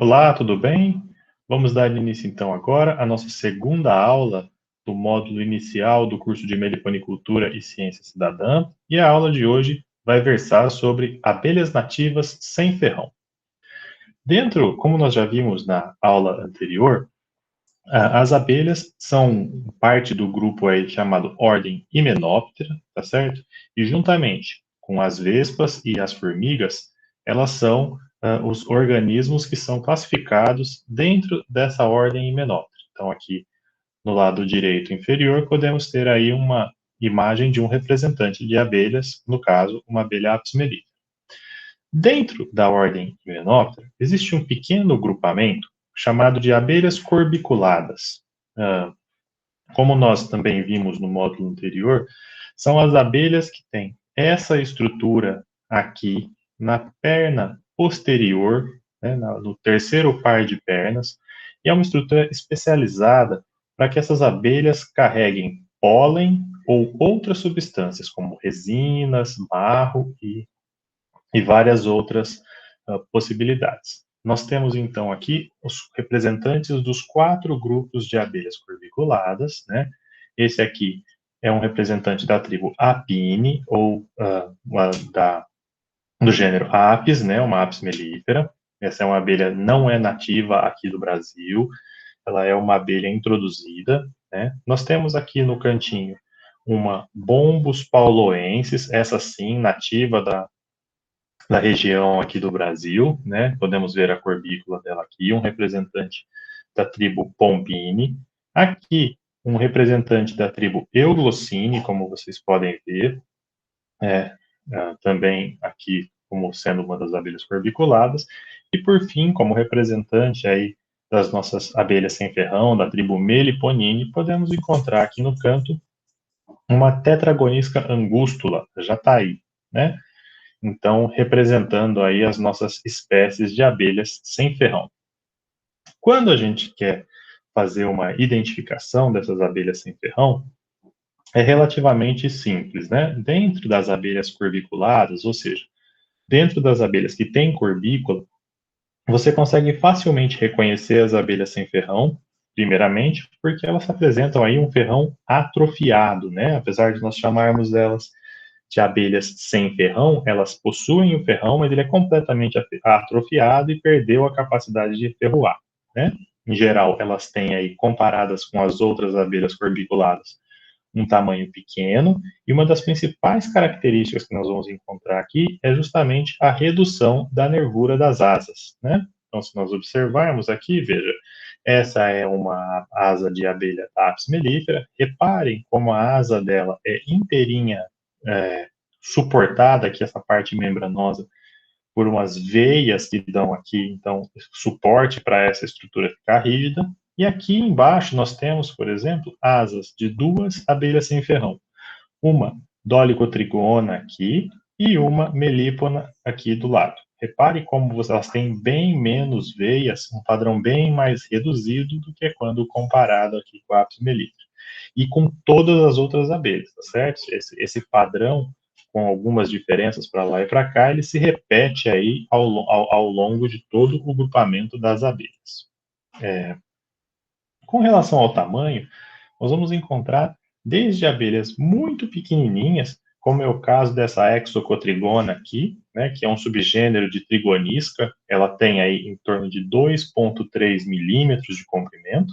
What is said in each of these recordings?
Olá, tudo bem? Vamos dar início então agora à nossa segunda aula do módulo inicial do curso de Meliponicultura e Ciência Cidadã, e a aula de hoje vai versar sobre abelhas nativas sem ferrão. Dentro, como nós já vimos na aula anterior, as abelhas são parte do grupo aí chamado Ordem Hymenoptera, tá certo? E juntamente com as vespas e as formigas, elas são os organismos que são classificados dentro dessa ordem Hymenoptera. Então, aqui no lado direito inferior, podemos ter aí uma imagem de um representante de abelhas, no caso, uma abelha Apis mellifera. Dentro da ordem Hymenoptera, existe um pequeno grupamento chamado de abelhas corbiculadas. Ah, como nós também vimos no módulo anterior, são as abelhas que têm essa estrutura aqui na perna posterior, né, no terceiro par de pernas, e é uma estrutura especializada para que essas abelhas carreguem pólen ou outras substâncias, como resinas, barro e várias outras possibilidades. Nós temos então aqui os representantes dos quatro grupos de abelhas corbiculadas, né? Esse aqui é um representante da tribo Apine, ou do gênero Apis, né? Uma Apis mellifera. Essa é uma abelha, não é nativa aqui do Brasil, ela é uma abelha introduzida, né? Nós temos aqui no cantinho uma Bombus pauloensis, essa sim, nativa da região aqui do Brasil, né? Podemos ver a corbícula dela aqui, um representante da tribo Pombini. Aqui, um representante da tribo Euglossine, como vocês podem ver, é, também aqui como sendo uma das abelhas corbiculadas. E, por fim, como representante aí das nossas abelhas sem ferrão, da tribo Meliponine, podemos encontrar aqui no canto uma Tetragonisca angústula, já está aí, né? Então, representando aí as nossas espécies de abelhas sem ferrão. Quando a gente quer fazer uma identificação dessas abelhas sem ferrão, é relativamente simples, né? Dentro das abelhas corbiculadas, ou seja, dentro das abelhas que têm corbícula, você consegue facilmente reconhecer as abelhas sem ferrão, primeiramente, porque elas apresentam aí um ferrão atrofiado, né? Apesar de nós chamarmos elas de abelhas sem ferrão, elas possuem o ferrão, mas ele é completamente atrofiado e perdeu a capacidade de ferroar, né? Em geral, elas têm aí, comparadas com as outras abelhas corbiculadas, um tamanho pequeno, e uma das principais características que nós vamos encontrar aqui é justamente a redução da nervura das asas, né? Então, se nós observarmos aqui, veja, essa é uma asa de abelha Apis mellifera. Reparem como a asa dela é inteirinha suportada aqui, essa parte membranosa, por umas veias que dão aqui, então, suporte para essa estrutura ficar rígida. E aqui embaixo nós temos, por exemplo, asas de duas abelhas sem ferrão. Uma dolicotrigona aqui e uma melípona aqui do lado. Repare como elas têm bem menos veias, um padrão bem mais reduzido do que quando comparado aqui com a Apis mellifera. E com todas as outras abelhas, tá certo? Esse padrão, com algumas diferenças para lá e para cá, ele se repete aí ao longo de todo o grupamento das abelhas. Com relação ao tamanho, nós vamos encontrar desde abelhas muito pequenininhas, como é o caso dessa Exocotrigona aqui, né, que é um subgênero de trigonisca, ela tem aí em torno de 2,3 milímetros de comprimento,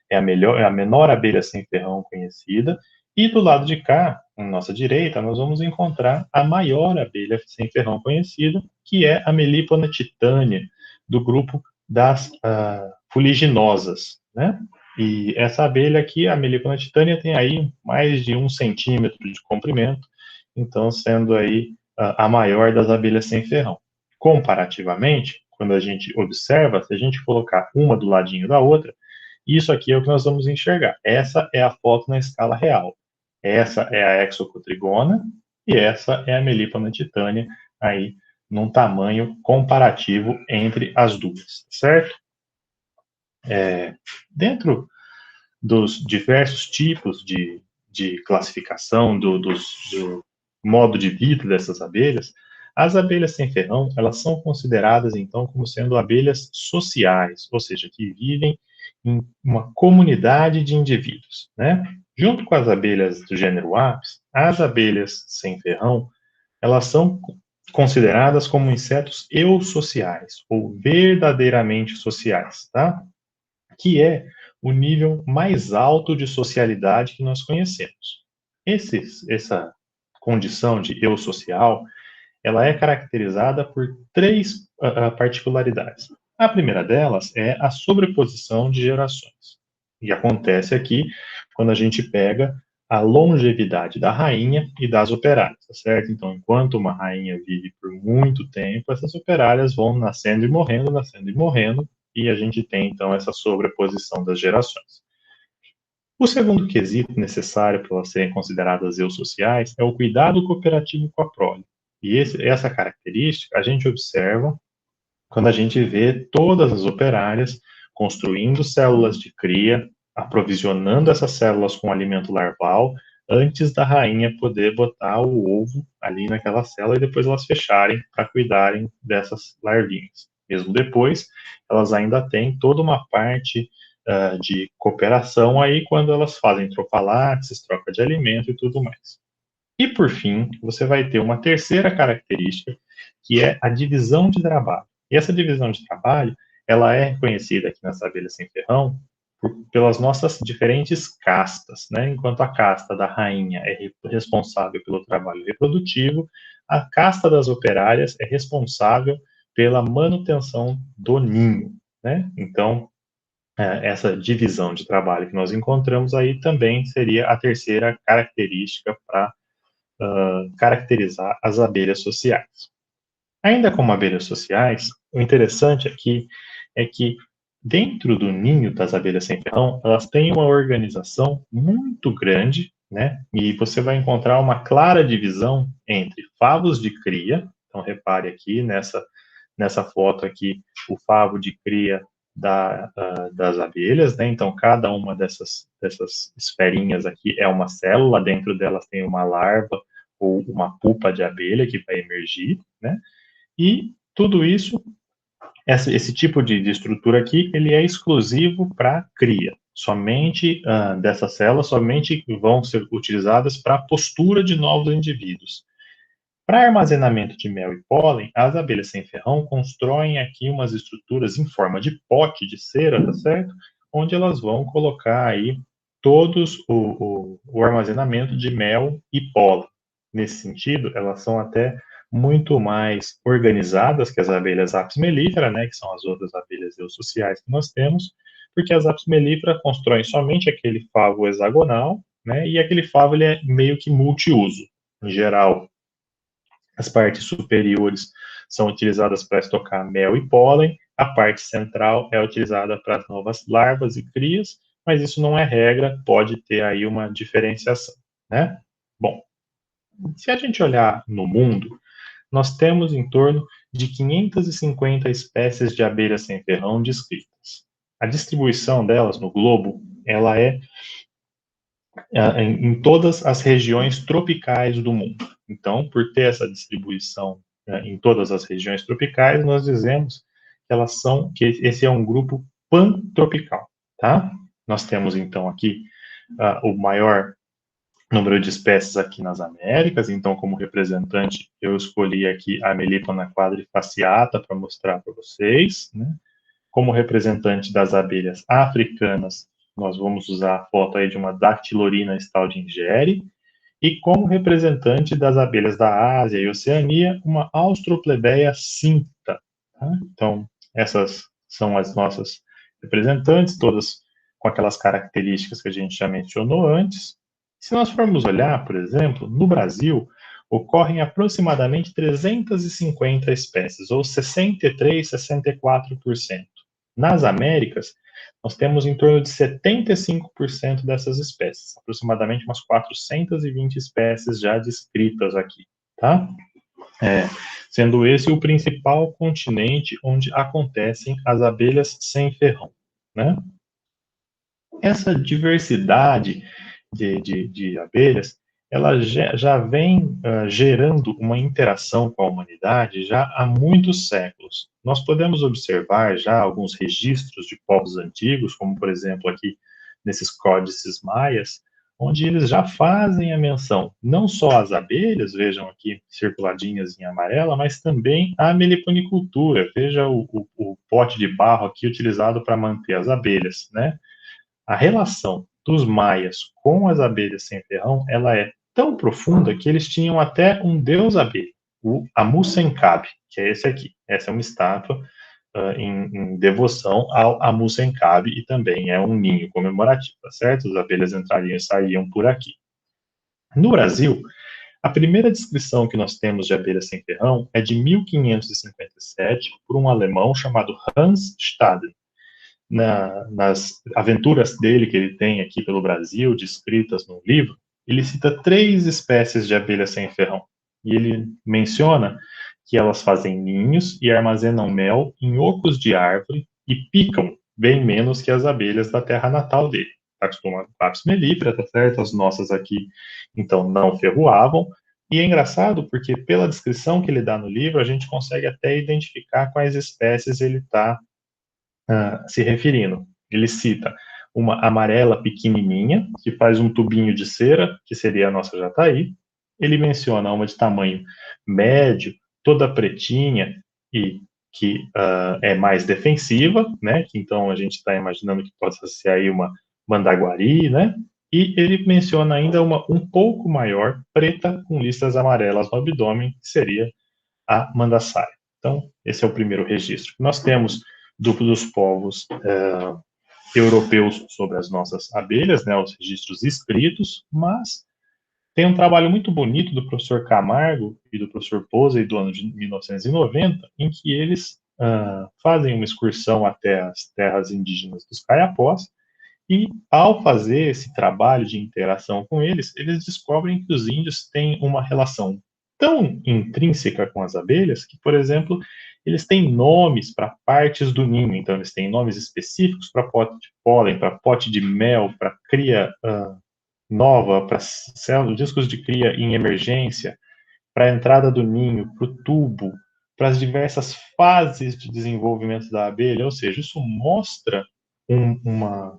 é a menor abelha sem ferrão conhecida, e do lado de cá, na nossa direita, nós vamos encontrar a maior abelha sem ferrão conhecida, que é a Melipona titânia, do grupo das fuliginosas, né? E essa abelha aqui, a Melipona titânia, tem aí mais de 1 centímetro de comprimento, então sendo aí a maior das abelhas sem ferrão. Comparativamente, quando a gente observa, se a gente colocar uma do ladinho da outra, isso aqui é o que nós vamos enxergar. Essa é a foto na escala real. Essa é a Exocotrigona e essa é a Melipona titânia, aí num tamanho comparativo entre as duas, certo? Dentro dos diversos tipos de classificação do modo de vida dessas abelhas, As abelhas sem ferrão, elas são consideradas, então, como sendo abelhas sociais, ou seja, que vivem em uma comunidade de indivíduos, né? Junto com as abelhas do gênero Apis, as abelhas sem ferrão, elas são consideradas como insetos eusociais, ou verdadeiramente sociais, tá? Que é o nível mais alto de socialidade que nós conhecemos. Essa condição de eusocial, ela é caracterizada por três particularidades. A primeira delas é a sobreposição de gerações. E acontece aqui quando a gente pega a longevidade da rainha e das operárias, tá certo? Então, enquanto uma rainha vive por muito tempo, essas operárias vão nascendo e morrendo, e a gente tem, então, essa sobreposição das gerações. O segundo quesito necessário para elas serem consideradas eusociais é o cuidado cooperativo com a prole. E essa característica a gente observa quando a gente vê todas as operárias construindo células de cria, aprovisionando essas células com alimento larval, antes da rainha poder botar o ovo ali naquela célula e depois elas fecharem para cuidarem dessas larvinhas. Mesmo depois, elas ainda têm toda uma parte de cooperação aí quando elas fazem trofalates, troca de alimento e tudo mais. E por fim, você vai ter uma terceira característica, que é a divisão de trabalho. E essa divisão de trabalho, ela é reconhecida aqui nas abelhas sem ferrão pelas nossas diferentes castas, né? Enquanto a casta da rainha é responsável pelo trabalho reprodutivo, a casta das operárias é responsável pela manutenção do ninho, né? Então, essa divisão de trabalho que nós encontramos aí também seria a terceira característica para caracterizar as abelhas sociais. Ainda como abelhas sociais, o interessante aqui é que dentro do ninho das abelhas sem ferrão, elas têm uma organização muito grande, né? E você vai encontrar uma clara divisão entre favos de cria. Então repare aqui nessa foto aqui o favo de cria das abelhas, né? Então cada uma dessas esferinhas aqui é uma célula, dentro delas tem uma larva ou uma pupa de abelha que vai emergir, né? E tudo isso, esse tipo de estrutura aqui, ele é exclusivo para cria. Somente dessas células, somente vão ser utilizadas para a postura de novos indivíduos. Para armazenamento de mel e pólen, as abelhas sem ferrão constroem aqui umas estruturas em forma de pote de cera, tá certo? Onde elas vão colocar aí todos o armazenamento de mel e pólen. Nesse sentido, elas são até muito mais organizadas que as abelhas apis mellifera, né, que são as outras abelhas eusociais que nós temos, porque as apis mellifera constroem somente aquele favo hexagonal, né, e aquele favo ele é meio que multiuso. Em geral, as partes superiores são utilizadas para estocar mel e pólen, a parte central é utilizada para as novas larvas e crias, mas isso não é regra, pode ter aí uma diferenciação, né? Bom, se a gente olhar no mundo, nós temos em torno de 550 espécies de abelhas sem ferrão descritas. A distribuição delas no globo, ela é em todas as regiões tropicais do mundo. Então, por ter essa distribuição em todas as regiões tropicais, nós dizemos que esse é um grupo pantropical, tá? Nós temos então aqui o maior número de espécies aqui nas Américas, então como representante eu escolhi aqui a Melipona quadrifaciata para mostrar para vocês, né? Como representante das abelhas africanas, nós vamos usar a foto aí de uma Dactylorina staudigeri, e como representante das abelhas da Ásia e Oceania, uma Austrorplebeia cinta. Tá? Então, essas são as nossas representantes, todas com aquelas características que a gente já mencionou antes. Se nós formos olhar, por exemplo, no Brasil, ocorrem aproximadamente 350 espécies, ou 63, 64%. Nas Américas, nós temos em torno de 75% dessas espécies, aproximadamente umas 420 espécies já descritas aqui, tá? Sendo esse o principal continente onde acontecem as abelhas sem ferrão, né? Essa diversidade de abelhas, ela já vem gerando uma interação com a humanidade já há muitos séculos. Nós podemos observar já alguns registros de povos antigos, como por exemplo aqui nesses códices maias, onde eles já fazem a menção não só às abelhas, vejam aqui circuladinhas em amarela, mas também à meliponicultura. Veja o pote de barro aqui utilizado para manter as abelhas, né? A relação dos maias com as abelhas sem ferrão, ela é tão profunda que eles tinham até um deus abelha, o Amu-Sencabe, que é esse aqui. Essa é uma estátua em devoção ao Amu-Sencabe e também é um ninho comemorativo, tá certo? As abelhas entrariam e saíam por aqui. No Brasil, a primeira descrição que nós temos de abelha sem ferrão é de 1557 por um alemão chamado Hans Staden. Nas aventuras dele que ele tem aqui pelo Brasil, descritas no livro, ele cita 3 espécies de abelha sem ferrão. E ele menciona que elas fazem ninhos e armazenam mel em ocos de árvore e picam bem menos que as abelhas da terra natal dele. Está acostumado com Apis mellifera, tá certo? As nossas aqui, então, não ferroavam. E é engraçado porque, pela descrição que ele dá no livro, a gente consegue até identificar quais espécies ele está se referindo. Ele cita uma amarela pequenininha, que faz um tubinho de cera, que seria a nossa jataí. Ele menciona uma de tamanho médio, toda pretinha e que é mais defensiva, né? Que então a gente está imaginando que possa ser aí uma mandaguari, né? E ele menciona ainda uma um pouco maior, preta, com listas amarelas no abdômen, que seria a mandaçaia. Então, esse é o primeiro registro. Nós temos dos povos europeus sobre as nossas abelhas, né, os registros escritos, mas tem um trabalho muito bonito do professor Camargo e do professor Posey do ano de 1990, em que eles fazem uma excursão até as terras indígenas dos Caiapós, e ao fazer esse trabalho de interação com eles, eles descobrem que os índios têm uma relação tão intrínseca com as abelhas que, por exemplo, eles têm nomes para partes do ninho. Então, eles têm nomes específicos para pote de pólen, para pote de mel, para cria nova, para discos de cria em emergência, para a entrada do ninho, para o tubo, para as diversas fases de desenvolvimento da abelha. Ou seja, isso mostra uma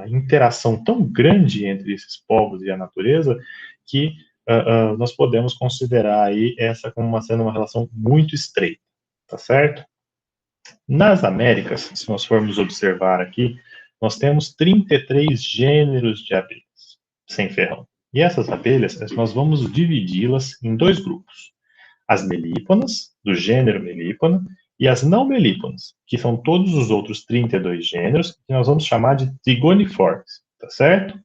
interação tão grande entre esses povos e a natureza que nós podemos considerar aí essa como sendo uma relação muito estreita, tá certo? Nas Américas, se nós formos observar aqui, nós temos 33 gêneros de abelhas sem ferrão. E essas abelhas, nós vamos dividi-las em 2 grupos. As melíponas, do gênero melípona, e as não melíponas, que são todos os outros 32 gêneros, que nós vamos chamar de trigoniformes, tá certo?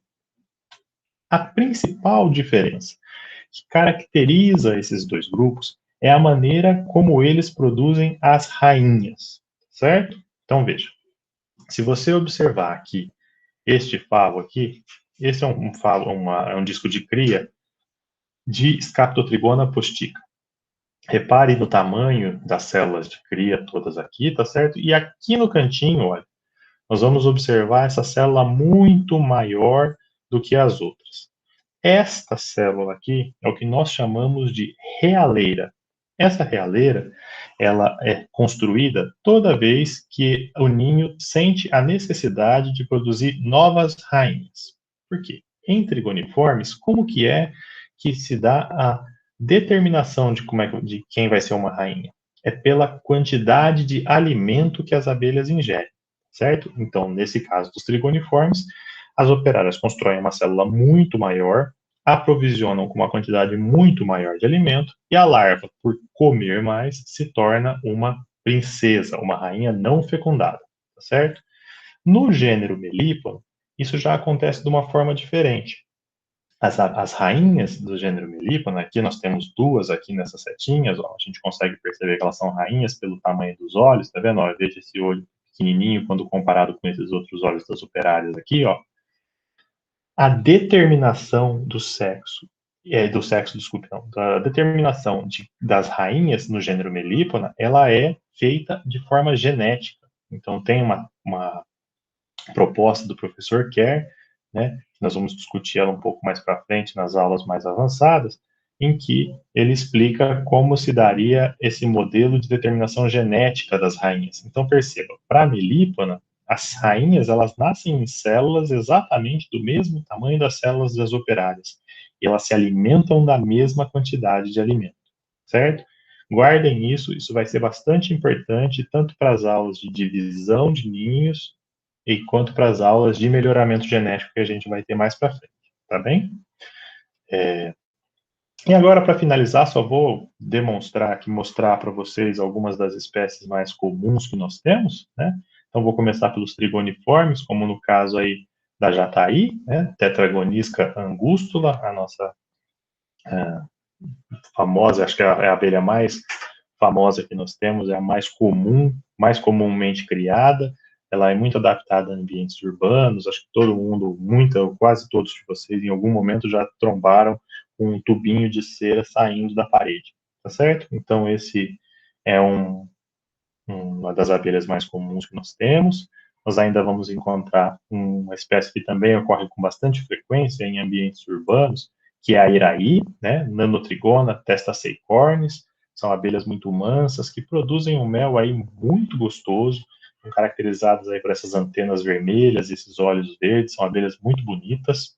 A principal diferença que caracteriza esses 2 grupos é a maneira como eles produzem as rainhas, certo? Então veja, se você observar aqui este favo aqui, esse é um favo, é um disco de cria de Scaptotrigona postica. Repare no tamanho das células de cria todas aqui, tá certo? E aqui no cantinho, olha, nós vamos observar essa célula muito maior do que as outras. Esta célula aqui é o que nós chamamos de realeira. Essa realeira, ela é construída toda vez que o ninho sente a necessidade de produzir novas rainhas. Por quê? Em trigoniformes, como que é que se dá a determinação de quem vai ser uma rainha? É pela quantidade de alimento que as abelhas ingerem, certo? Então, nesse caso dos trigoniformes, as operárias constroem uma célula muito maior, aprovisionam com uma quantidade muito maior de alimento, e a larva, por comer mais, se torna uma princesa, uma rainha não fecundada, tá certo? No gênero melípono, isso já acontece de uma forma diferente. As rainhas do gênero melípono, aqui nós temos 2 aqui nessas setinhas, ó, a gente consegue perceber que elas são rainhas pelo tamanho dos olhos, tá vendo? Ó, veja esse olho pequenininho quando comparado com esses outros olhos das operárias aqui, ó. A determinação desculpe, não, da determinação das rainhas no gênero melípona, ela é feita de forma genética. Então, tem uma proposta do professor Kerr, né, nós vamos discutir ela um pouco mais para frente nas aulas mais avançadas, em que ele explica como se daria esse modelo de determinação genética das rainhas. Então, perceba, para a melípona, as rainhas, elas nascem em células exatamente do mesmo tamanho das células das operárias. E elas se alimentam da mesma quantidade de alimento, certo? Guardem isso, isso vai ser bastante importante, tanto para as aulas de divisão de ninhos, e quanto para as aulas de melhoramento genético que a gente vai ter mais para frente, tá bem? E agora, para finalizar, só vou demonstrar aqui, mostrar para vocês algumas das espécies mais comuns que nós temos, né? Então, vou começar pelos trigoniformes, como no caso aí da jataí, né? Tetragonisca angústula, a nossa famosa, acho que é a abelha mais famosa que nós temos, é a mais comum, mais comumente criada. Ela é muito adaptada a ambientes urbanos. Acho que todo mundo, quase todos de vocês, em algum momento já trombaram com um tubinho de cera saindo da parede, tá certo? Então, esse é uma das abelhas mais comuns que nós temos. Nós ainda vamos encontrar uma espécie que também ocorre com bastante frequência em ambientes urbanos, que é a iraí, né? Nanotrigona testaceicornis. São abelhas muito mansas que produzem um mel aí muito gostoso, caracterizadas aí por essas antenas vermelhas, esses olhos verdes. São abelhas muito bonitas.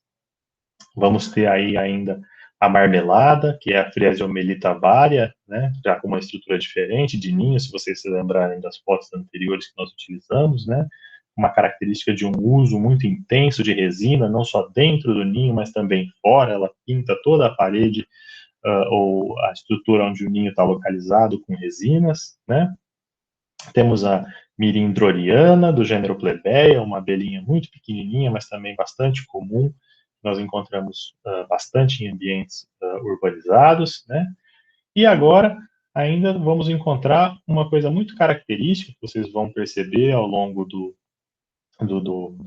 Vamos ter aí ainda a marmelada, que é a Phreesiomelita varia, né, já com uma estrutura diferente de ninho, se vocês se lembrarem das fotos anteriores que nós utilizamos, né, uma característica de um uso muito intenso de resina, não só dentro do ninho, mas também fora. Ela pinta toda a parede ou a estrutura onde o ninho está localizado com resinas, né. Temos a Mirindroriana, do gênero Plebeia, uma abelhinha muito pequenininha, mas também bastante comum. Nós encontramos bastante em ambientes urbanizados, né? E agora, ainda vamos encontrar uma coisa muito característica, que vocês vão perceber ao longo do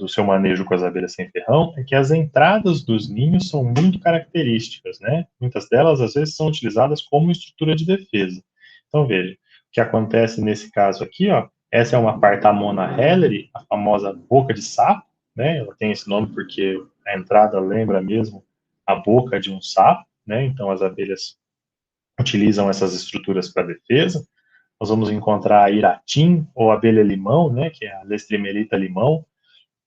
seu manejo com as abelhas sem ferrão, é que as entradas dos ninhos são muito características, né? Muitas delas, às vezes, são utilizadas como estrutura de defesa. Então, veja, o que acontece nesse caso aqui, ó, essa é uma Partamona helleri, a famosa boca de sapo, né? Ela tem esse nome porque a entrada lembra mesmo a boca de um sapo, né? Então, as abelhas utilizam essas estruturas para defesa. Nós vamos encontrar a iratim, ou abelha limão, né? Que é a Lestrimelita limão,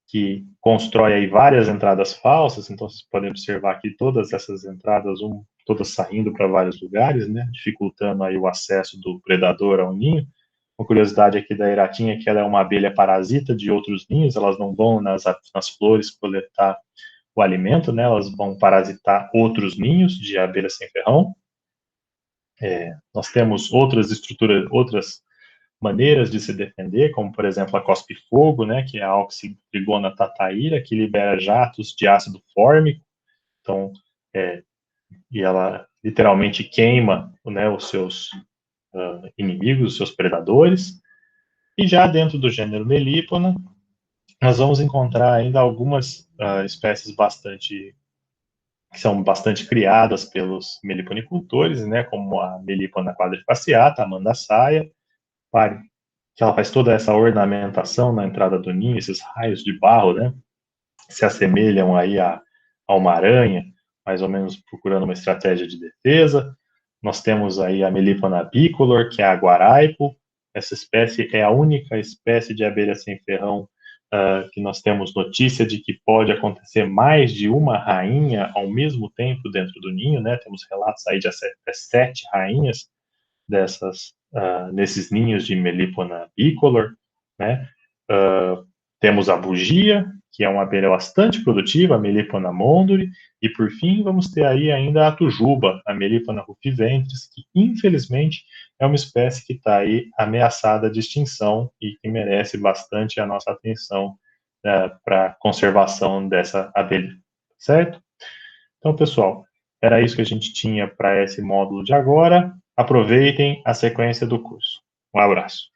que constrói aí várias entradas falsas. Então, vocês podem observar aqui todas essas entradas, todas saindo para vários lugares, né, dificultando aí o acesso do predador ao ninho. Uma curiosidade aqui da iratinha é que ela é uma abelha parasita de outros ninhos, elas não vão nas flores coletar o alimento, né, elas vão parasitar outros ninhos de abelhas sem ferrão. Nós temos outras estruturas, outras maneiras de se defender, como, por exemplo, a cospe-fogo, né, que é a Oxytrigona tataíra, que libera jatos de ácido fórmico. Então, e ela literalmente queima, né, os seus inimigos, os seus predadores. E já dentro do gênero Melipona, nós vamos encontrar ainda algumas espécies que são bastante criadas pelos meliponicultores, né, como a Melipona quadrifaciata, a mandaçaia, que ela faz toda essa ornamentação na entrada do ninho, esses raios de barro, né, se assemelham aí a uma aranha, mais ou menos procurando uma estratégia de defesa. Nós temos aí a Melipona bicolor, que é a guaraipo. Essa espécie é a única espécie de abelha sem ferrão que nós temos notícia de que pode acontecer mais de uma rainha ao mesmo tempo dentro do ninho, né? Temos relatos aí de até 7 rainhas nesses ninhos de Melipona bicolor, né? Temos a bugia, que é uma abelha bastante produtiva, a Melipona monduri, e por fim vamos ter aí ainda a tujuba, a Melipona rufiventris, que infelizmente é uma espécie que está aí ameaçada de extinção e que merece bastante a nossa atenção para a conservação dessa abelha, certo? Então, pessoal, era isso que a gente tinha para esse módulo de agora. Aproveitem a sequência do curso. Um abraço.